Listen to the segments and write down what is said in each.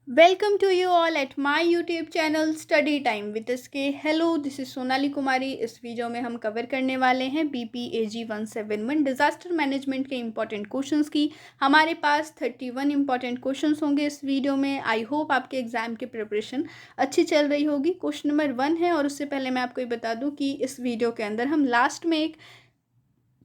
Welcome to you all at my YouTube channel Study Time with SK. Hello, this is Sonali Kumari. इस video में हम cover करने वाले हैं BPAG 171 डिज़ास्टर मैनेजमेंट के इम्पॉर्टेंट क्वेश्चंस की. हमारे पास 31 इम्पॉर्टेंट क्वेश्चंस होंगे इस वीडियो में. आई होप आपके एग्जाम की प्रिपरेशन अच्छी चल रही होगी. क्वेश्चन नंबर 1 है और उससे पहले मैं आपको ये बता दूँ कि इस वीडियो के अंदर हम लास्ट में एक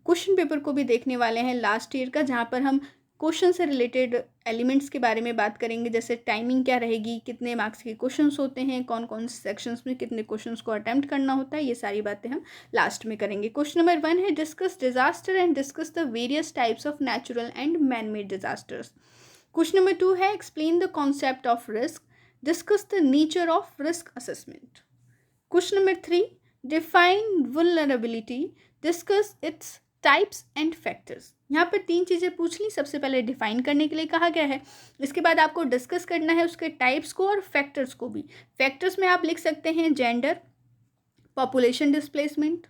क्वेश्चन पेपर को भी देखने वाले हैं लास्ट ईयर का, जहाँ पर हम क्वेश्चन से रिलेटेड एलिमेंट्स के बारे में बात करेंगे. जैसे टाइमिंग क्या रहेगी, कितने मार्क्स के क्वेश्चंस होते हैं, कौन कौन से सेक्शंस में कितने क्वेश्चंस को अटेम्प्ट करना होता है, ये सारी बातें हम लास्ट में करेंगे. क्वेश्चन नंबर 1 है discuss disaster and discuss the various types of natural and man made disasters. Question number 2 है explain the concept of risk, discuss the nature of risk assessment. Question number 3 define vulnerability, discuss its types and factors. यहाँ पर 3 चीज़ें पूछ ली. सबसे पहले define करने के लिए कहा गया है, इसके बाद आपको डिस्कस करना है उसके टाइप्स को और फैक्टर्स को भी. फैक्टर्स में आप लिख सकते हैं gender, population displacement,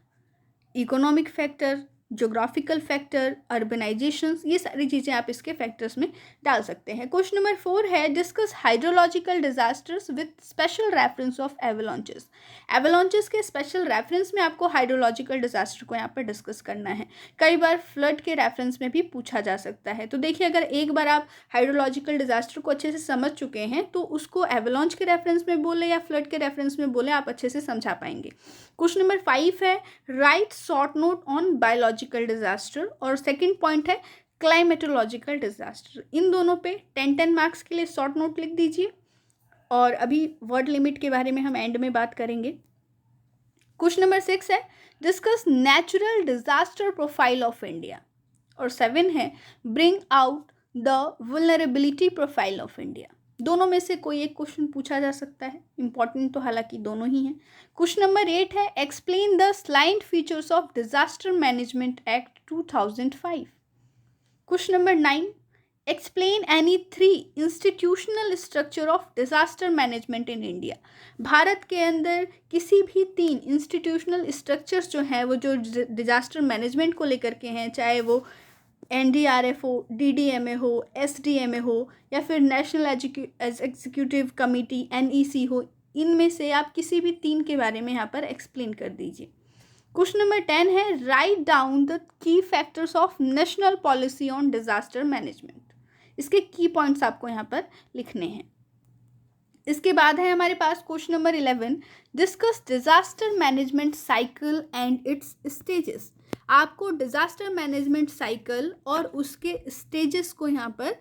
economic factor, geographical factor, urbanisations, ये सारी चीज़ें आप इसके फैक्टर्स में डाल सकते हैं. क्वेश्चन नंबर 4 है discuss hydrological disasters with special reference of avalanches. Avalanches के स्पेशल रेफरेंस में आपको हाइड्रोलॉजिकल डिजास्टर को यहाँ पर डिस्कस करना है. कई बार फ्लड के रेफरेंस में भी पूछा जा सकता है. तो देखिए, अगर एक बार आप हाइड्रोलॉजिकल डिजास्टर को अच्छे से समझ चुके हैं तो उसको एवलांच के रेफरेंस में बोले या फ्लड के रेफरेंस में बोले, आप अच्छे से समझा पाएंगे. क्वेश्चन नंबर 5 है right short note on biological disaster और सेकंड पॉइंट है क्लाइमेटोलॉजिकल डिजास्टर. इन दोनों पे 10 मार्क्स के लिए शॉर्ट नोट लिख दीजिए और अभी वर्ड लिमिट के बारे में हम एंड में बात करेंगे. क्वेश्चन नंबर 6 है discuss natural disaster profile of India और 7 है bring out the vulnerability profile of India. दोनों में से कोई एक क्वेश्चन पूछा जा सकता है. इंपॉर्टेंट तो हालांकि दोनों ही हैं. क्वेश्चन नंबर 8 है explain the slide features of disaster management act 2005. Question number 9 explain any 3 institutional structure of disaster management in India. Bharat के अंदर किसी भी 3 इंस्टीट्यूशनल स्ट्रक्चर्स जो हैं वो जो डिजास्टर मैनेजमेंट को लेकर के हैं, चाहे वो NDRF हो, DDMA हो, SDMA हो या फिर नेशनल एग्जीक्यूटिव कमिटी NEC हो, इनमें से आप किसी भी 3 के बारे में यहाँ पर एक्सप्लेन कर दीजिए. क्वेश्चन नंबर 10 है write down the key factors of national policy on disaster management. इसके की पॉइंट्स आपको यहाँ पर लिखने हैं. इसके बाद है हमारे पास question number 11 discuss disaster management cycle and its stages. आपको डिजास्टर मैनेजमेंट साइकिल और उसके स्टेजेस को यहाँ पर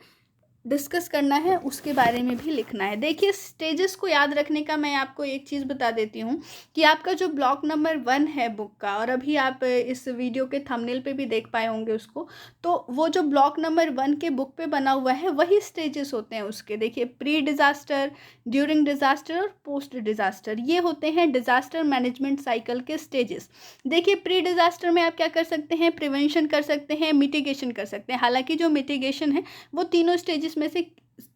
डिस्कस करना है, उसके बारे में भी लिखना है. देखिए, स्टेजेस को याद रखने का मैं आपको एक चीज़ बता देती हूँ कि आपका जो ब्लॉक नंबर 1 है बुक का, और अभी आप इस वीडियो के थंबनेल पे भी देख पाए होंगे उसको, तो वो जो ब्लॉक नंबर 1 के बुक पे बना हुआ है वही स्टेजेस होते हैं उसके. देखिए, प्री डिज़ास्टर, ड्यूरिंग डिज़ास्टर और पोस्ट डिज़ास्टर, ये होते हैं डिज़ास्टर मैनेजमेंट साइकिल के स्टेजेस. देखिए, प्री डिज़ास्टर में आप क्या कर सकते हैं, प्रिवेंशन कर सकते हैं, मिटिगेशन कर सकते हैं. हालांकि जो मिटिगेशन है वो तीनों स्टेजेस में से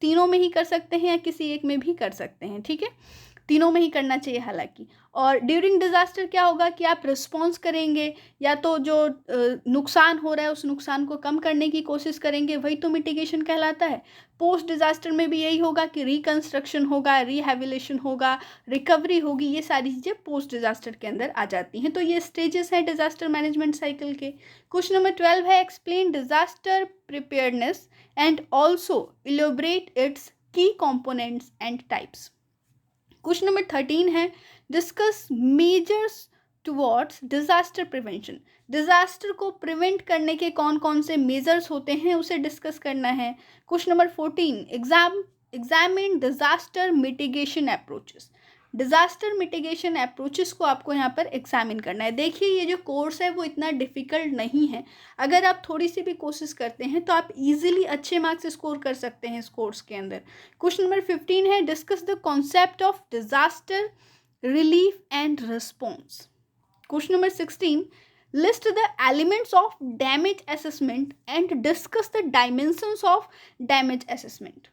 तीनों में ही कर सकते हैं या किसी एक में भी कर सकते हैं. ठीक है, तीनों में ही करना चाहिए हालांकि. और ड्यूरिंग डिजास्टर क्या होगा कि आप रिस्पॉन्स करेंगे, या तो जो नुकसान हो रहा है उस नुकसान को कम करने की कोशिश करेंगे, वही तो मिटिगेशन कहलाता है. पोस्ट डिजास्टर में भी यही होगा कि रिकंस्ट्रक्शन होगा, रिहेबिलिटेशन होगा, रिकवरी होगी. ये सारी चीज़ें पोस्ट डिजास्टर के अंदर आ जाती हैं. तो ये स्टेजेस हैं डिजास्टर मैनेजमेंट साइकिल के. क्वेश्चन नंबर 12 है explain disaster preparedness and also elaborate its key components and types. Question number 13 है discuss measures towards disaster prevention. Disaster को प्रिवेंट करने के कौन कौन से मेजर्स होते हैं उसे डिस्कस करना है. Question number 14 examine disaster mitigation approaches. Disaster mitigation approaches को आपको यहाँ पर एग्जामिन करना है. देखिए, ये जो कोर्स है वो इतना डिफिकल्ट नहीं है. अगर आप थोड़ी सी भी कोशिश करते हैं तो आप इजीली अच्छे मार्क्स स्कोर कर सकते हैं इस कोर्स के अंदर. क्वेश्चन नंबर 15 है discuss the concept of disaster relief and response. Question number 16 list the elements of damage assessment and discuss the dimensions of damage assessment.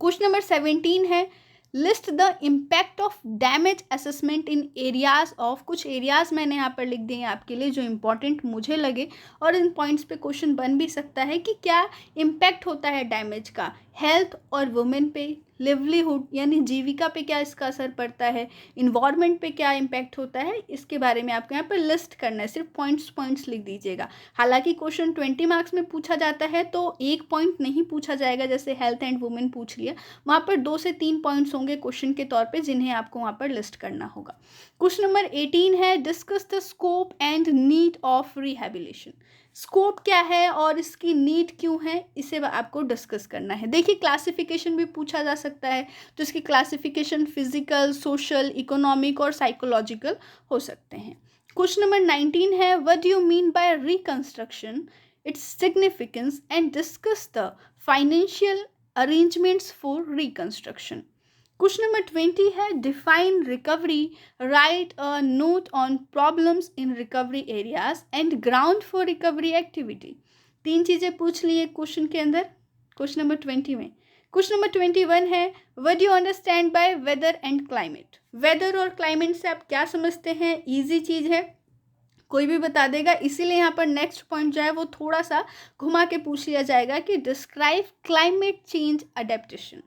Question number 17 है list the impact of damage assessment in areas of. कुछ areas मैंने यहाँ पर लिख दिए हैं आपके लिए जो इम्पॉर्टेंट मुझे लगे, और इन पॉइंट्स पे क्वेश्चन बन भी सकता है कि क्या इम्पैक्ट होता है डैमेज का. हेल्थ और वुमेन पे, लिवलीहुड यानी जीविका पे क्या इसका असर पड़ता है, इन्वायरमेंट पे क्या इम्पैक्ट होता है, इसके बारे में आपको यहाँ पर लिस्ट करना है। सिर्फ पॉइंट्स लिख दीजिएगा। हालांकि क्वेश्चन 20 मार्क्स में पूछा जाता है तो एक पॉइंट नहीं पूछा जाएगा, जैसे हेल्थ एंड वुमेन पूछ लिया, वहाँ पर 2 से 3 पॉइंट्स होंगे क्वेश्चन के तौर पे, जिन्हें आपको वहाँ पर लिस्ट करना होगा। क्वेश्चन नंबर 18 है discuss the scope and need of rehabilitation. Scope क्या है और इसकी नीड क्यों है, इसे आपको डिस्कस करना है। देखिए क्लासिफिकेशन भी पूछा जा सकता है, तो इसकी क्लासिफिकेशन फिजिकल, सोशल, इकोनॉमिक और साइकोलॉजिकल हो सकते हैं। क्वेश्चन नंबर 19 है what do you mean by reconstruction, its significance and discuss the financial arrangements for reconstruction. Question number 20 है define recovery, right a note on problems in recovery areas and ground for recovery activity. 3 चीज़ें पूछ ली है question के अंदर, question number 20 में। Question number 21 है what do you understand by weather and climate. Weather और climate से आप क्या समझते हैं, ईजी चीज़ है, कोई भी बता देगा, इसीलिए यहाँ पर नेक्स्ट पॉइंट जो है वो थोड़ा सा घुमा के पूछ लिया जाएगा कि डिस्क्राइब क्लाइमेट चेंज अडेप्टेशन,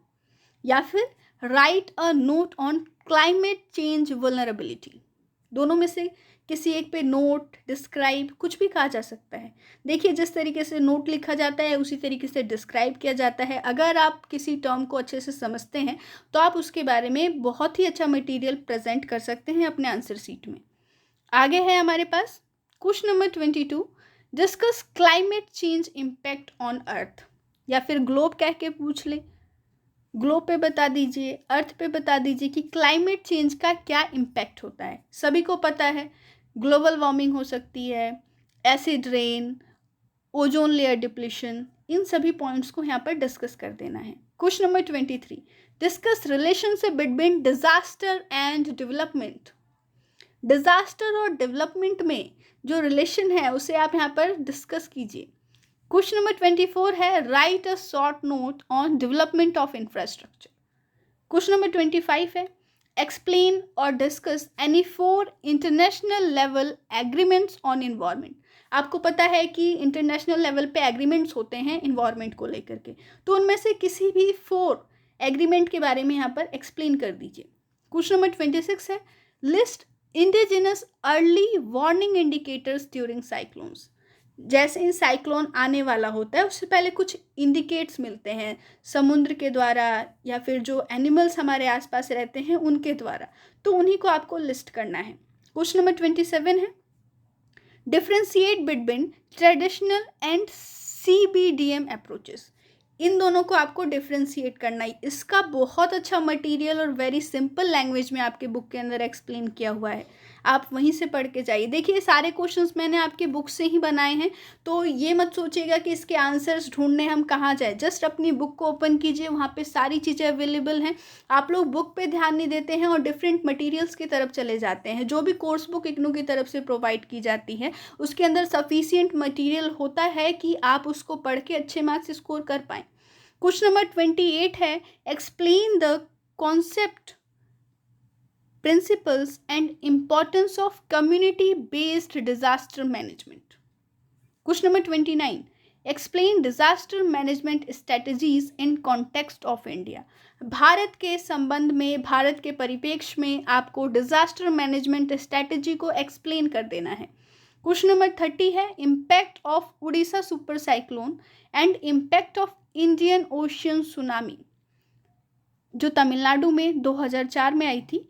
या फिर right a note on climate change vulnerability. दोनों में से किसी एक पे नोट, डिस्क्राइब कुछ भी कहा जा सकता है। देखिए जिस तरीके से नोट लिखा जाता है उसी तरीके से डिस्क्राइब किया जाता है। अगर आप किसी टर्म को अच्छे से समझते हैं तो आप उसके बारे में बहुत ही अच्छा मटेरियल प्रेजेंट कर सकते हैं अपने आंसर शीट में। आगे है हमारे पास question number 22 discuss climate change impact on earth, या फिर ग्लोब कह के पूछ ले। ग्लोब पे बता दीजिए, अर्थ पे बता दीजिए कि क्लाइमेट चेंज का क्या इम्पैक्ट होता है। सभी को पता है ग्लोबल वार्मिंग हो सकती है, acid rain, ozone layer depletion, इन सभी पॉइंट्स को यहाँ पर डिस्कस कर देना है। Question number 23 discuss relationship between disaster and development. Disaster और डेवलपमेंट में जो रिलेशन है उसे आप यहाँ पर डिस्कस कीजिए। क्वेश्चन नंबर 24 है right a short note on development of infrastructure. Question number 25 है एक्सप्लेन और discuss any 4 international level agreements on environment. आपको पता है कि इंटरनेशनल लेवल पे एग्रीमेंट्स होते हैं इन्वायरमेंट को लेकर के, तो उनमें से किसी भी 4 एग्रीमेंट के बारे में यहाँ पर एक्सप्लेन कर दीजिए। क्वेश्चन नंबर 26 है list indigenous early warning indicators during cyclones. जैसे इन साइक्लोन आने वाला होता है उससे पहले कुछ इंडिकेट्स मिलते हैं समुद्र के द्वारा या फिर जो एनिमल्स हमारे आसपास रहते हैं उनके द्वारा, तो उन्हीं को आपको लिस्ट करना है। क्वेश्चन नंबर 27 है differentiate between traditional and CBDM approaches. इन दोनों को आपको डिफ्रेंशिएट करना है। इसका बहुत अच्छा मटेरियल और वेरी सिंपल लैंग्वेज में आपके बुक के अंदर एक्सप्लेन किया हुआ है, आप वहीं से पढ़ के जाइए। देखिए सारे क्वेश्चंस मैंने आपके बुक से ही बनाए हैं, तो ये मत सोचिएगा कि इसके आंसर्स ढूंढने हम कहाँ जाए। जस्ट अपनी बुक को ओपन कीजिए, वहाँ पे सारी चीज़ें अवेलेबल हैं। आप लोग बुक पे ध्यान नहीं देते हैं और डिफरेंट मटेरियल्स की तरफ चले जाते हैं। जो भी कोर्स बुक इग्नू की तरफ से प्रोवाइड की जाती है उसके अंदर सफिशियंट मटीरियल होता है कि आप उसको पढ़ के अच्छे मार्क्स स्कोर कर पाएँ। क्वेश्चन नंबर 28 है explain the concept, principles and importance of community based disaster management. Question number 29 explain disaster management strategies in context of India. Bharat के संबंध में, भारत के परिप्रेक्ष्य में आपको डिजास्टर मैनेजमेंट स्ट्रेटजी को एक्सप्लेन कर देना है। क्वेश्चन नंबर 30 है impact of Orissa super cyclone and impact of Indian ocean tsunami, जो तमिलनाडु में 2004 में आई थी।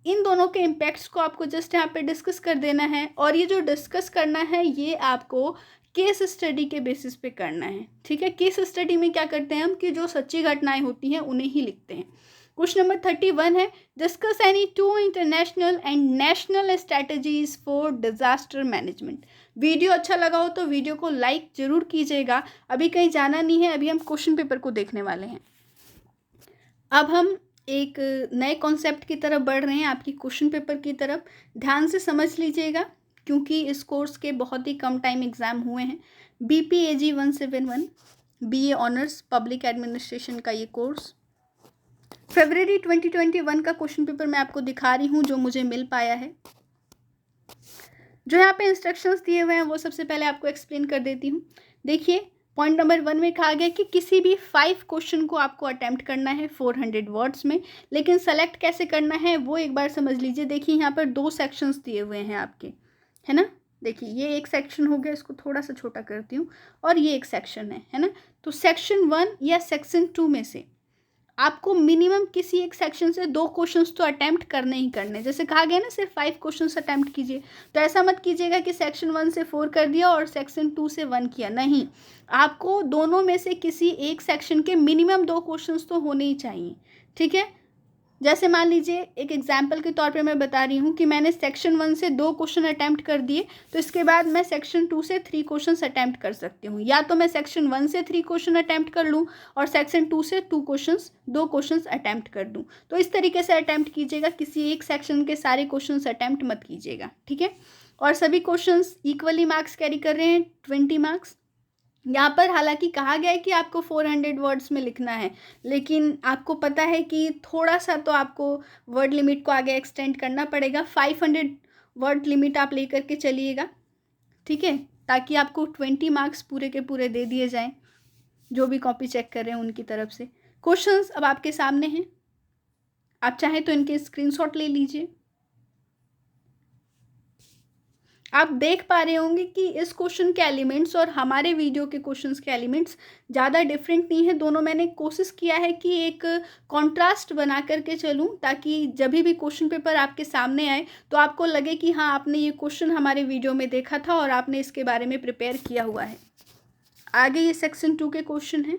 इन दोनों के इम्पैक्ट्स को आपको जस्ट यहाँ पे डिस्कस कर देना है, और ये जो डिस्कस करना है ये आपको केस स्टडी के बेसिस पे करना है। ठीक है, केस स्टडी में क्या करते हैं हम कि जो सच्ची घटनाएं होती हैं उन्हें ही लिखते हैं। क्वेश्चन नंबर 31 है discuss any 2 international and national strategies for disaster management. Video अच्छा लगा हो तो वीडियो को लाइक जरूर कीजिएगा। अभी कहीं जाना नहीं है, अभी हम क्वेश्चन पेपर को देखने वाले हैं। अब हम एक नए कॉन्सेप्ट की तरफ बढ़ रहे हैं, आपकी क्वेश्चन पेपर की तरफ। ध्यान से समझ लीजिएगा क्योंकि इस कोर्स के बहुत ही कम टाइम एग्ज़ाम हुए हैं। BPAG 171 BA honours public administration का ये कोर्स फरवरी 2021 का क्वेश्चन पेपर मैं आपको दिखा रही हूँ जो मुझे मिल पाया है। जो यहाँ पे इंस्ट्रक्शंस दिए हुए हैं वो सबसे पहले आपको एक्सप्लेन कर देती हूँ। देखिए पॉइंट नंबर 1 में कहा गया कि किसी भी 5 क्वेश्चन को आपको अटेम्प्ट करना है 400 वर्ड्स में, लेकिन सेलेक्ट कैसे करना है वो एक बार समझ लीजिए। देखिए यहाँ पर 2 सेक्शंस दिए हुए हैं आपके, है ना। देखिए ये एक सेक्शन हो गया, इसको थोड़ा सा छोटा करती हूँ, और ये एक सेक्शन है ना। तो सेक्शन 1 या सेक्शन 2 में से आपको मिनिमम किसी एक सेक्शन से 2 क्वेश्चंस तो अटेम्प्ट करने ही करने। जैसे कहा गया ना सिर्फ 5 क्वेश्चंस अटेम्प्ट कीजिए, तो ऐसा मत कीजिएगा कि सेक्शन 1 से 4 कर दिया और सेक्शन 2 से 1 किया, नहीं। आपको दोनों में से किसी एक सेक्शन के मिनिमम 2 क्वेश्चंस तो होने ही चाहिए, ठीक है। जैसे मान लीजिए एक एग्जाम्पल के तौर पे मैं बता रही हूँ कि मैंने सेक्शन 1 से 2 क्वेश्चन अटैम्प्ट कर दिए, तो इसके बाद मैं सेक्शन 2 से 3 क्वेश्चन अटैम्प्ट कर सकती हूँ, या तो मैं सेक्शन 1 से 3 क्वेश्चन अटैम्प्ट कर लूँ और सेक्शन 2 से 2 क्वेश्चन अटैम्प्ट कर दूँ। तो इस तरीके से अटैम्प्ट कीजिएगा, किसी एक सेक्शन के सारे क्वेश्चन अटैम्प्ट मत कीजिएगा, ठीक है। और सभी क्वेश्चन इक्वली मार्क्स कैरी कर रहे हैं, 20 मार्क्स। यहाँ पर हालांकि कहा गया है कि आपको 400 वर्ड्स में लिखना है, लेकिन आपको पता है कि थोड़ा सा तो आपको वर्ड लिमिट को आगे एक्सटेंड करना पड़ेगा। 500 वर्ड लिमिट आप लेकर के चलिएगा, ठीक है, ताकि आपको 20 मार्क्स पूरे के पूरे दे दिए जाएं, जो भी कॉपी चेक कर रहे हैं उनकी तरफ से। क्वेश्चंस अब आपके सामने हैं, आप चाहें तो इनके स्क्रीनशॉट ले लीजिए। आप देख पा रहे होंगे कि इस क्वेश्चन के एलिमेंट्स और हमारे वीडियो के क्वेश्चंस के एलिमेंट्स ज़्यादा डिफरेंट नहीं है। दोनों मैंने कोशिश किया है कि एक कंट्रास्ट बना करके चलूं, ताकि जब भी क्वेश्चन पेपर आपके सामने आए तो आपको लगे कि हाँ, आपने ये क्वेश्चन हमारे वीडियो में देखा था और आपने इसके बारे में प्रिपेयर किया हुआ है। आगे ये सेक्शन 2 के क्वेश्चन हैं।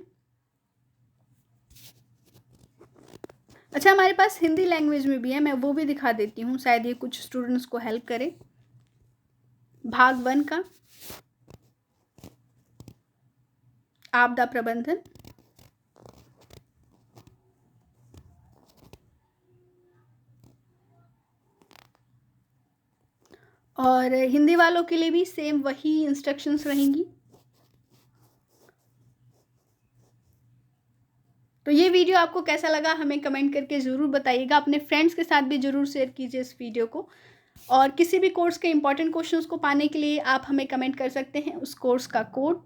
अच्छा, हमारे पास हिंदी लैंग्वेज में भी है, मैं वो भी दिखा देती हूँ, शायद ये कुछ स्टूडेंट्स को हेल्प करे। भाग 1 का आपदा प्रबंधन, और हिंदी वालों के लिए भी सेम वही इंस्ट्रक्शंस रहेंगी। तो ये वीडियो आपको कैसा लगा हमें कमेंट करके ज़रूर बताइएगा, अपने फ्रेंड्स के साथ भी ज़रूर शेयर कीजिए इस वीडियो को। और किसी भी कोर्स के इंपॉर्टेंट क्वेश्चंस को पाने के लिए आप हमें कमेंट कर सकते हैं उस कोर्स का कोड।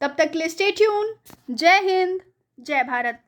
तब तक के लिए स्टे ट्यून। जय हिंद, जय भारत।